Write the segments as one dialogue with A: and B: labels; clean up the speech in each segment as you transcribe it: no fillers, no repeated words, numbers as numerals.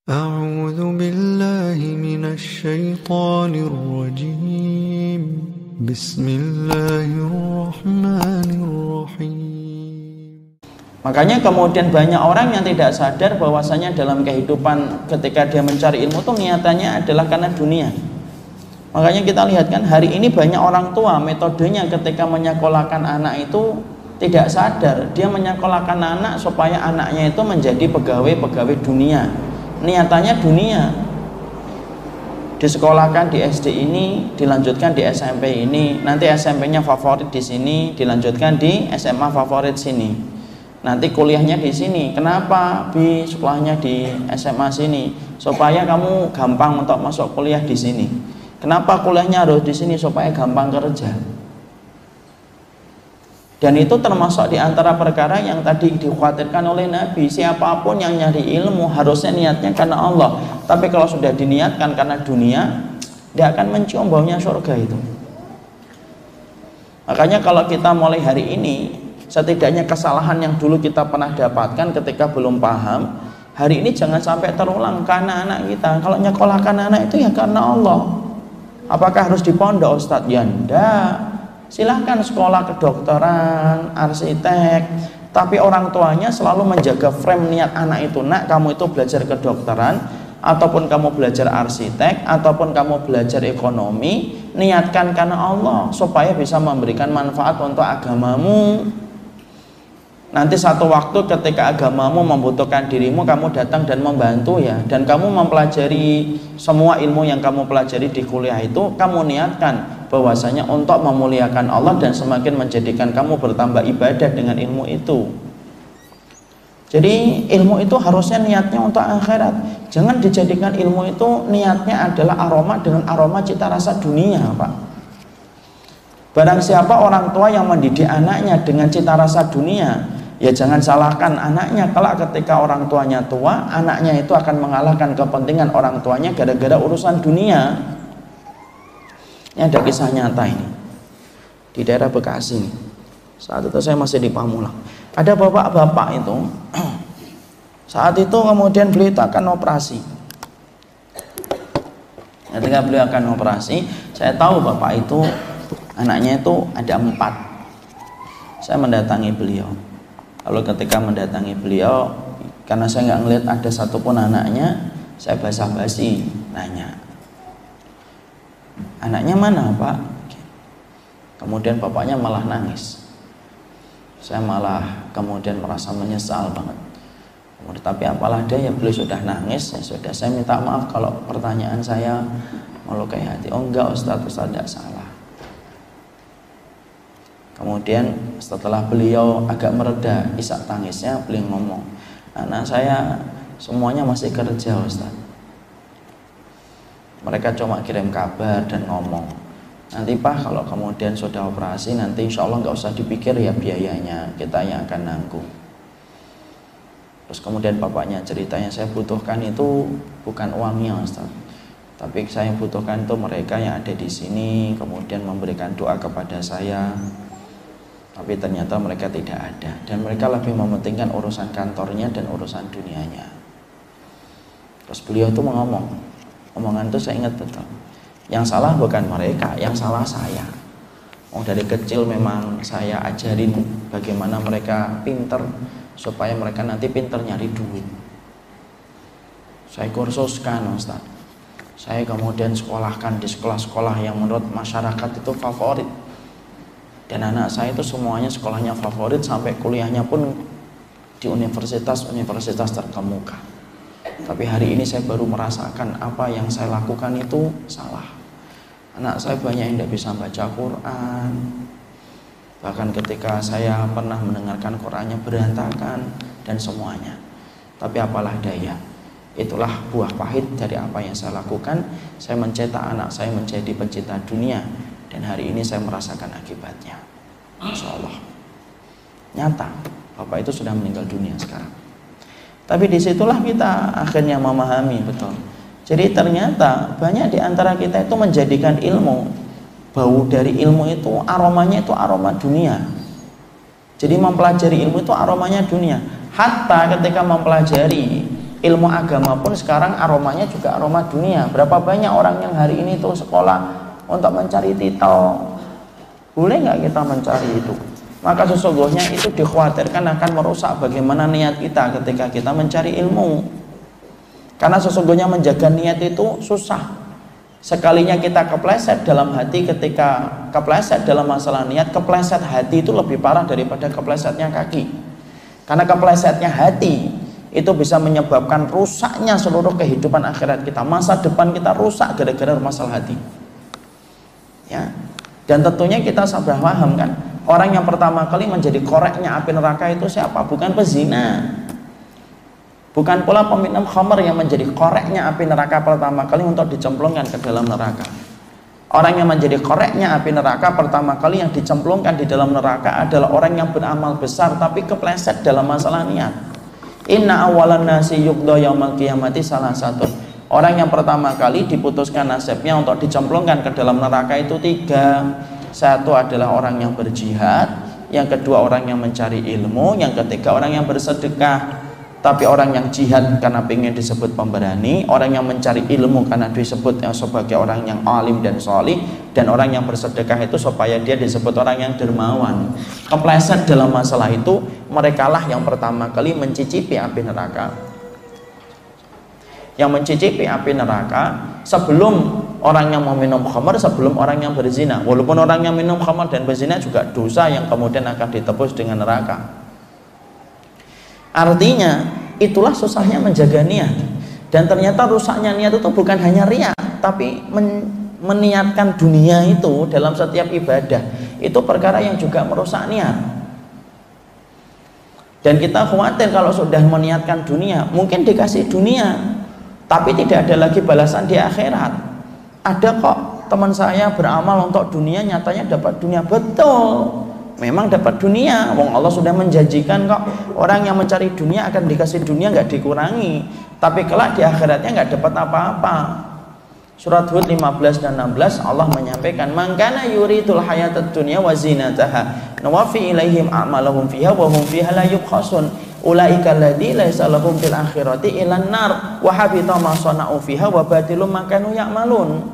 A: أعوذ بالله من الشيطان الرجيم بسم الله الرحمن الرحيم.
B: Makanya kemudian banyak orang yang tidak sadar bahwasanya dalam kehidupan ketika dia mencari ilmu itu niatannya adalah karena dunia. Makanya kita lihat kan hari ini banyak orang tua metodenya ketika menyekolahkan anak itu tidak sadar. Dia menyekolahkan anak supaya anaknya itu menjadi pegawai dunia. Niatannya dunia, disekolahkan di SD ini, dilanjutkan di SMP ini, nanti SMP-nya favorit di sini, dilanjutkan di SMA favorit sini, nanti kuliahnya di sini. Kenapa Bi sekolahnya di SMA sini? Supaya kamu gampang untuk masuk kuliah di sini. Kenapa kuliahnya harus di sini? Supaya gampang kerja. Dan itu termasuk di antara perkara yang tadi dikhawatirkan oleh Nabi. Siapapun yang nyari ilmu harusnya niatnya karena Allah. Tapi kalau sudah diniatkan karena dunia, dia akan mencium baunya surga itu. Makanya kalau kita mulai hari ini, setidaknya kesalahan yang dulu kita pernah dapatkan ketika belum paham, hari ini jangan sampai terulang karena anak kita. Kalau nyekolahkan anak itu ya karena Allah. Apakah harus di pondok, Ustadz? Ya enggak. Silahkan sekolah kedokteran, arsitek, tapi orang tuanya selalu menjaga frame niat anak itu. Nak, kamu itu belajar kedokteran, ataupun kamu belajar arsitek, ataupun kamu belajar ekonomi, niatkan karena Allah supaya bisa memberikan manfaat untuk agamamu. Nanti satu waktu ketika agamamu membutuhkan dirimu, kamu datang dan membantu ya. Dan kamu mempelajari semua ilmu yang kamu pelajari di kuliah itu, kamu niatkan bahwasanya untuk memuliakan Allah dan semakin menjadikan kamu bertambah ibadah dengan ilmu itu. Jadi ilmu itu harusnya niatnya untuk akhirat. Jangan dijadikan ilmu itu niatnya adalah aroma dengan aroma cita rasa dunia, Pak. Barang siapa orang tua yang mendidik anaknya dengan cita rasa dunia, ya jangan salahkan anaknya. Kalau ketika orang tuanya tua, anaknya itu akan mengalahkan kepentingan orang tuanya gara-gara urusan dunia. Ini ada kisah nyata ini di daerah Bekasi nih. Saat itu saya masih di Pamulang. Ada bapak-bapak itu saat itu kemudian beliau itu akan operasi. Ketika beliau akan operasi, saya tahu bapak itu anaknya itu ada 4. Saya mendatangi beliau. Lalu ketika mendatangi beliau, karena saya nggak ngelihat ada satupun anaknya, saya basa-basi nanya, anaknya mana Pak? Kemudian bapaknya malah nangis. Saya malah kemudian merasa menyesal banget. Tapi apalah daya, beliau sudah nangis, ya sudah, saya minta maaf kalau pertanyaan saya melukai hati. Oh enggak Ustadz tidak salah. Kemudian setelah beliau agak mereda isak tangisnya, beliau ngomong, anak saya semuanya masih kerja Ustadz. Mereka cuma kirim kabar dan ngomong, nanti Pak kalau kemudian sudah operasi nanti insya Allah nggak usah dipikir ya biayanya, kita yang akan nanggung. Terus kemudian bapaknya ceritanya, saya butuhkan itu bukan uangnya Ustaz, tapi saya butuhkan itu mereka yang ada di sini kemudian memberikan doa kepada saya. Tapi ternyata mereka tidak ada dan mereka lebih mementingkan urusan kantornya dan urusan dunianya. Terus beliau itu ngomong, omongan itu saya ingat betul, yang salah bukan mereka, yang salah saya. Dari kecil memang saya ajarin bagaimana mereka pinter supaya mereka nanti pinter nyari duit. Saya kursuskan Ustaz, saya kemudian sekolahkan di sekolah-sekolah yang menurut masyarakat itu favorit. Dan anak saya itu semuanya sekolahnya favorit, sampai kuliahnya pun di universitas-universitas terkemuka. Tapi hari ini saya baru merasakan apa yang saya lakukan itu salah. Anak saya banyak yang tidak bisa baca Quran. Bahkan ketika saya pernah mendengarkan Qurannya berantakan dan semuanya. Tapi apalah daya, itulah buah pahit dari apa yang saya lakukan. Saya mencetak anak saya menjadi pencinta dunia. Dan hari ini saya merasakan akibatnya. Insya Allah nyata, bapak itu sudah meninggal dunia sekarang. Tapi disitulah kita akhirnya memahami betul. Jadi ternyata banyak di antara kita itu menjadikan ilmu, bau dari ilmu itu aromanya itu aroma dunia. Jadi mempelajari ilmu itu aromanya dunia. Hatta ketika mempelajari ilmu agama pun sekarang aromanya juga aroma dunia. Berapa banyak orang yang hari ini tuh sekolah untuk mencari titel. Boleh nggak kita mencari itu? Maka sesungguhnya itu dikhawatirkan akan merusak bagaimana niat kita ketika kita mencari ilmu. Karena sesungguhnya menjaga niat itu susah. Sekalinya kita kepleset dalam hati, ketika kepleset dalam masalah niat, kepleset hati itu lebih parah daripada keplesetnya kaki. Karena keplesetnya hati itu bisa menyebabkan rusaknya seluruh kehidupan akhirat kita. Masa depan kita rusak gara-gara masalah hati. Ya. Dan tentunya kita sudah paham kan, orang yang pertama kali menjadi koreknya api neraka itu siapa? Bukan pezina. Bukan pula peminum khamr yang menjadi koreknya api neraka pertama kali untuk dicemplungkan ke dalam neraka. Orang yang menjadi koreknya api neraka pertama kali yang dicemplungkan di dalam neraka adalah orang yang beramal besar tapi kepleset dalam masalah niat. Inna awalan nasi yuqda yaumal qiyamati salah satu. Orang yang pertama kali diputuskan nasibnya untuk dicemplungkan ke dalam neraka itu 3. Satu adalah orang yang berjihad, yang kedua orang yang mencari ilmu, yang ketiga orang yang bersedekah. Tapi orang yang jihad karena ingin disebut pemberani, orang yang mencari ilmu karena disebut yang sebagai orang yang alim dan solih, dan orang yang bersedekah itu supaya dia disebut orang yang dermawan. Kepleset dalam masalah itu, merekalah yang pertama kali mencicipi api neraka. Yang mencicipi api neraka sebelum orang yang meminum khamr, sebelum orang yang berzina. Walaupun orang yang minum khamr dan berzina juga dosa yang kemudian akan ditebus dengan neraka. Artinya itulah susahnya menjaga niat. Dan ternyata rusaknya niat itu bukan hanya riya, tapi meniatkan dunia itu dalam setiap ibadah itu perkara yang juga merusak niat. Dan kita khawatir kalau sudah meniatkan dunia, mungkin dikasih dunia tapi tidak ada lagi balasan di akhirat. Ada kok teman saya beramal untuk dunia, nyatanya dapat dunia. Betul, memang dapat dunia. Wong Allah sudah menjanjikan kok, orang yang mencari dunia akan dikasih dunia, nggak dikurangi. Tapi kelak di akhiratnya nggak dapat apa-apa. Surat Hud 15 dan 16 Allah menyampaikan, "Man kana yuridul hayatad dunya wa zinataha nuwaffi ilaihim a'malahum fiha wa hum fiha la yubkhasun ulaika alladzi laisa lahum fil akhirati ilan nar wa habita ma sana'u fiha wa batilum ma kanu ya'malun."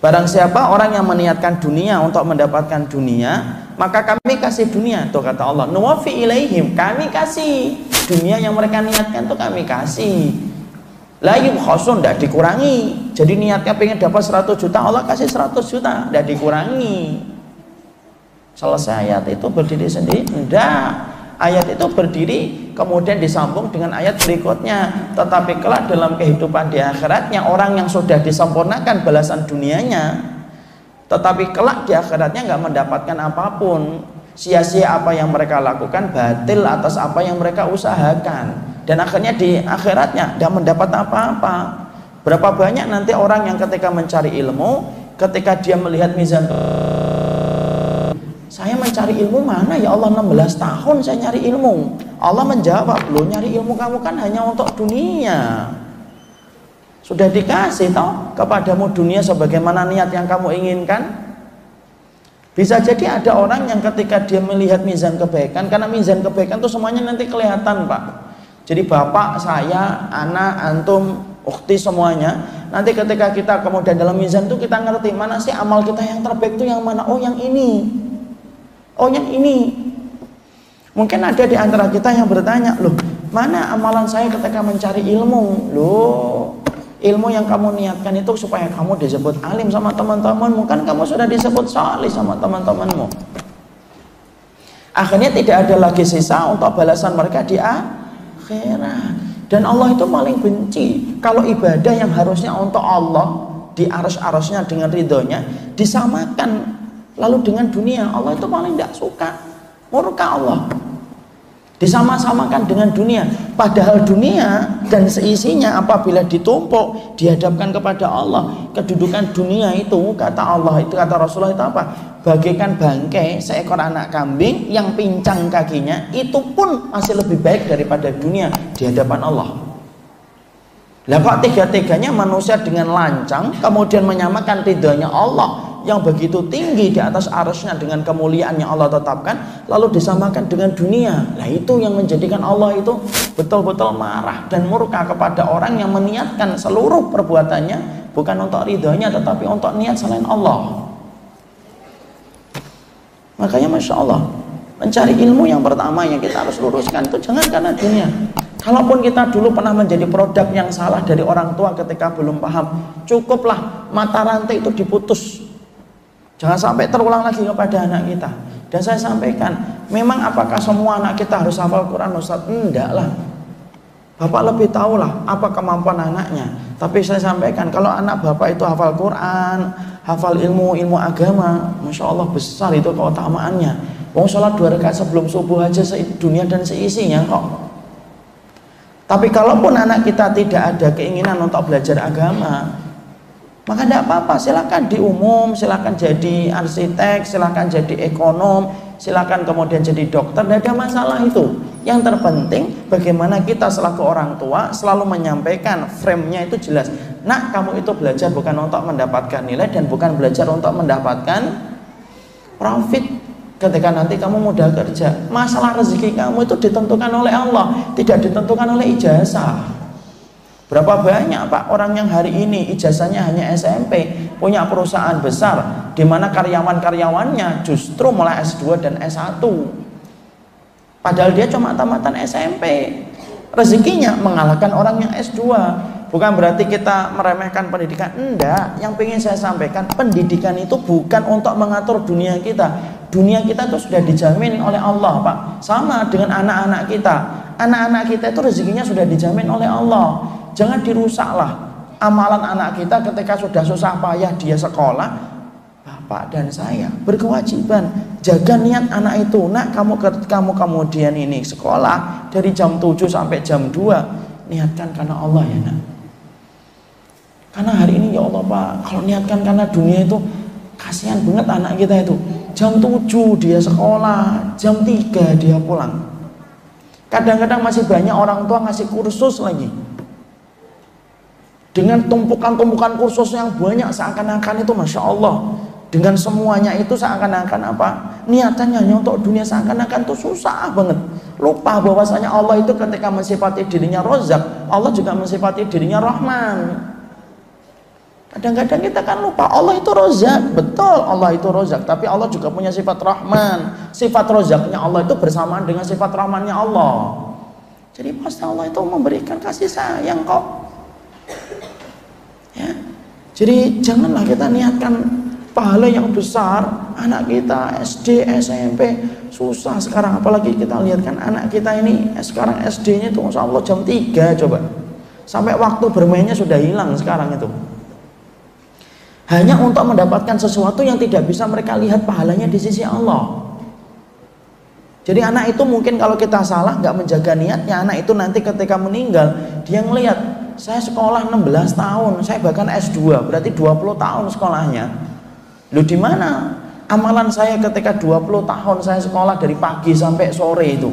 B: Barang siapa orang yang meniatkan dunia untuk mendapatkan dunia, maka kami kasih dunia. Tuh kata Allah, nuwafi ilaihim, kami kasih dunia yang mereka niatkan, tuh kami kasih. La yubkhasun, tidak dikurangi. Jadi niatnya pengen dapat 100 juta, Allah kasih 100 juta, tidak dikurangi. Selesai ayat itu berdiri sendiri? Tidak. Ayat itu berdiri kemudian disambung dengan ayat berikutnya. Tetapi kelak dalam kehidupan di akhiratnya, orang yang sudah disempurnakan balasan dunianya, tetapi kelak di akhiratnya nggak mendapatkan apapun. Sia-sia apa yang mereka lakukan, batil atas apa yang mereka usahakan. Dan akhirnya di akhiratnya tidak mendapat apa-apa. Berapa banyak nanti orang yang ketika mencari ilmu, ketika dia melihat mizan, saya mencari ilmu mana ya Allah, 16 tahun saya nyari ilmu. Allah menjawab, loh nyari ilmu kamu kan hanya untuk dunia. Sudah dikasih toh kepadamu dunia sebagaimana niat yang kamu inginkan. Bisa jadi ada orang yang ketika dia melihat mizan kebaikan, karena mizan kebaikan itu semuanya nanti kelihatan Pak. Jadi bapak, saya, anak, antum, ukhti semuanya, nanti ketika kita kemudian dalam mizan itu kita ngerti mana sih amal kita yang terbaik itu yang mana. Oh yang ini. Oh yang ini. Mungkin ada di antara kita yang bertanya, loh mana amalan saya ketika mencari ilmu? Loh ilmu yang kamu niatkan itu supaya kamu disebut alim sama teman-temanmu, kan kamu sudah disebut salih sama teman-temanmu. Akhirnya tidak ada lagi sisa untuk balasan mereka di akhirat. Dan Allah itu paling benci kalau ibadah yang harusnya untuk Allah di arus-arusnya dengan ridhonya disamakan lalu dengan dunia. Allah itu paling tidak suka, murka Allah disama-samakan dengan dunia. Padahal dunia dan seisinya apabila ditumpuk dihadapkan kepada Allah, kedudukan dunia itu kata Allah, itu kata Rasulullah itu apa? Bagaikan bangkai seekor anak kambing yang pincang kakinya, itu pun masih lebih baik daripada dunia di hadapan Allah. Lah kok tega-teganya manusia dengan lancang kemudian menyamakan ridhonya Allah yang begitu tinggi di atas arasnya dengan kemuliaan yang Allah tetapkan, lalu disamakan dengan dunia. Nah itu yang menjadikan Allah itu betul-betul marah dan murka kepada orang yang meniatkan seluruh perbuatannya bukan untuk ridhonya tetapi untuk niat selain Allah. Makanya Masya Allah, mencari ilmu yang pertama yang kita harus luruskan itu jangan karena dunia. Kalaupun kita dulu pernah menjadi produk yang salah dari orang tua ketika belum paham, cukuplah mata rantai itu diputus. Jangan sampai terulang lagi kepada anak kita. Dan saya sampaikan, memang apakah semua anak kita harus hafal Quran, Ustaz? Enggak lah. Bapak lebih tahu lah apa kemampuan anaknya. Tapi saya sampaikan, kalau anak bapak itu hafal Quran, hafal ilmu agama, Masya Allah besar itu keutamaannya. Wong sholat 2 rakaat sebelum subuh aja dunia dan seisinya kok. Tapi kalaupun anak kita tidak ada keinginan untuk belajar agama, maka tidak apa-apa, silakan di umum, silakan jadi arsitek, silakan jadi ekonom, silakan kemudian jadi dokter, tidak ada masalah itu. Yang terpenting bagaimana kita selaku orang tua selalu menyampaikan frame-nya itu jelas. Nak, kamu itu belajar bukan untuk mendapatkan nilai dan bukan belajar untuk mendapatkan profit. Ketika nanti kamu mudah kerja, masalah rezeki kamu itu ditentukan oleh Allah, tidak ditentukan oleh ijazah. Berapa banyak Pak orang yang hari ini ijazahnya hanya SMP, punya perusahaan besar, di mana karyawan-karyawannya justru mulai S2 dan S1. Padahal dia cuma tamatan SMP. Rezekinya mengalahkan orang yang S2. Bukan berarti kita meremehkan pendidikan, enggak. Yang ingin saya sampaikan, pendidikan itu bukan untuk mengatur dunia kita. Dunia kita itu sudah dijamin oleh Allah, Pak. Sama dengan anak-anak kita. Anak-anak kita itu rezekinya sudah dijamin oleh Allah. Jangan dirusaklah amalan anak kita ketika sudah susah payah dia sekolah. Bapak dan saya berkewajiban jaga niat anak itu. Nak, kamu kemudian ini sekolah dari jam 7 sampai jam 2, niatkan karena Allah ya nak. Karena hari ini ya Allah Pak, kalau niatkan karena dunia itu kasihan banget anak kita itu. Jam 7 dia sekolah, jam 3 dia pulang. Kadang-kadang masih banyak orang tua ngasih kursus lagi. Dengan tumpukan-tumpukan kursus yang banyak, seakan-akan itu Masya Allah. Dengan semuanya itu seakan-akan apa? Niatannya hanya untuk dunia, seakan-akan itu susah banget. Lupa bahwasanya Allah itu ketika mensifati dirinya Rozak, Allah juga mensifati dirinya Rahman. Kadang-kadang kita kan lupa Allah itu Rozak. Betul Allah itu Rozak, tapi Allah juga punya sifat Rahman. Sifat Rozaknya Allah itu bersamaan dengan sifat Rahmannya Allah. Jadi pasti Allah itu memberikan kasih sayang kok ya. Jadi janganlah kita niatkan pahala yang besar. Anak kita SD, SMP susah sekarang. Apalagi kita lihat kan anak kita ini sekarang SD-nya itu Masya Allah jam 3 coba. Sampai waktu bermainnya sudah hilang sekarang itu. Hanya untuk mendapatkan sesuatu yang tidak bisa mereka lihat pahalanya di sisi Allah. Jadi anak itu mungkin kalau kita salah nggak menjaga niatnya, anak itu nanti ketika meninggal dia ngelihat, saya sekolah 16 tahun, saya bahkan S2, berarti 20 tahun sekolahnya. Loh di mana amalan saya ketika 20 tahun saya sekolah dari pagi sampai sore itu?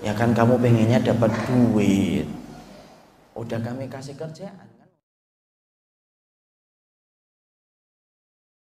B: Ya kan kamu pengennya dapat duit. Udah kami kasih kerjaan.